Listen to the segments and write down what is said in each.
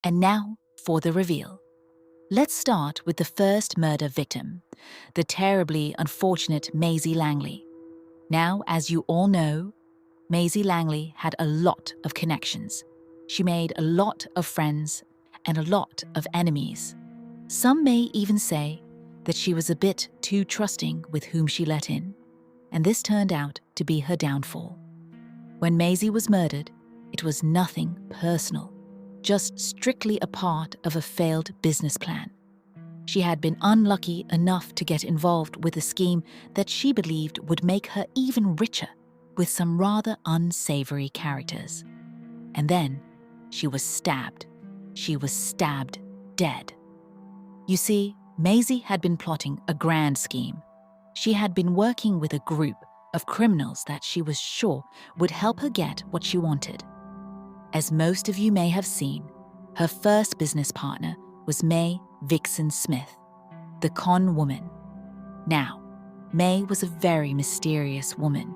And now for the reveal. Let's start with the first murder victim, the terribly unfortunate Maisie Langley. Now, as you all know, Maisie Langley had a lot of connections. She made a lot of friends and a lot of enemies. Some may even say that she was a bit too trusting with whom she let in, and this turned out to be her downfall. When Maisie was murdered, it was nothing personal, just strictly a part of a failed business plan. She had been unlucky enough to get involved with a scheme that she believed would make her even richer, with some rather unsavory characters. And then she was stabbed. She was stabbed dead. You see, Maisie had been plotting a grand scheme. She had been working with a group of criminals that she was sure would help her get what she wanted. As most of you may have seen, her first business partner was May Vixen Smith, the con woman. Now, May was a very mysterious woman.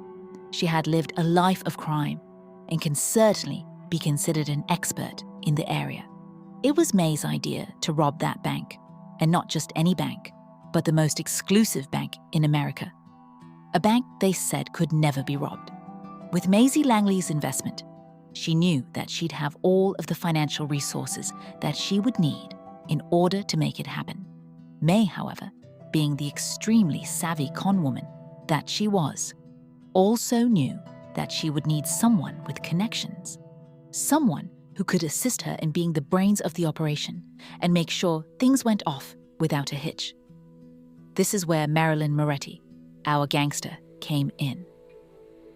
She had lived a life of crime and can certainly be considered an expert in the area. It was May's idea to rob that bank, and not just any bank, but the most exclusive bank in America. A bank they said could never be robbed. With Maisie Langley's investment, she knew that she'd have all of the financial resources that she would need in order to make it happen. May, however, being the extremely savvy con woman that she was, also knew that she would need someone with connections, someone who could assist her in being the brains of the operation and make sure things went off without a hitch. This is where Marilyn Moretti, our gangster, came in.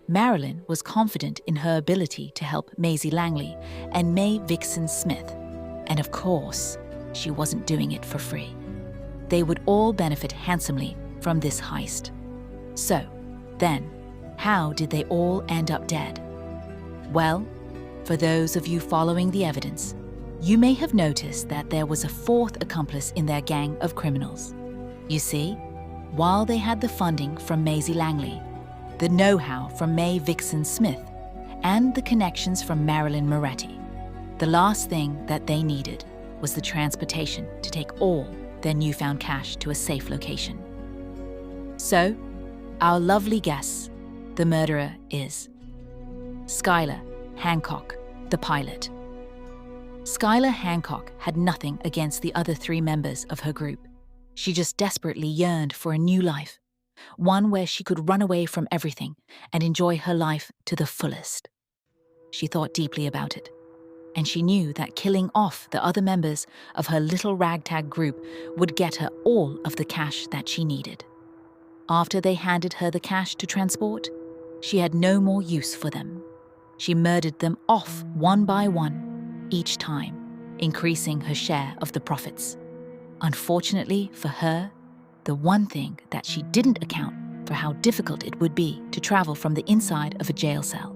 Marilyn was confident in her ability to help Maisie Langley and May Vixen Smith, and of course, she wasn't doing it for free. They would all benefit handsomely from this heist. So, then, how did they all end up dead? Well, for those of you following the evidence, you may have noticed that there was a fourth accomplice in their gang of criminals. You see, while they had the funding from Maisie Langley, the know-how from May Vixen Smith, and the connections from Marilyn Moretti, the last thing that they needed was the transportation to take all their newfound cash to a safe location. So, our lovely guess, the murderer is Skylar Hancock, the pilot. Skylar Hancock had nothing against the other three members of her group. She just desperately yearned for a new life, one where she could run away from everything and enjoy her life to the fullest. She thought deeply about it, and she knew that killing off the other members of her little ragtag group would get her all of the cash that she needed. After they handed her the cash to transport, she had no more use for them. She murdered them off one by one, each time, increasing her share of the profits. Unfortunately for her, the one thing that she didn't account for how difficult it would be to travel from the inside of a jail cell.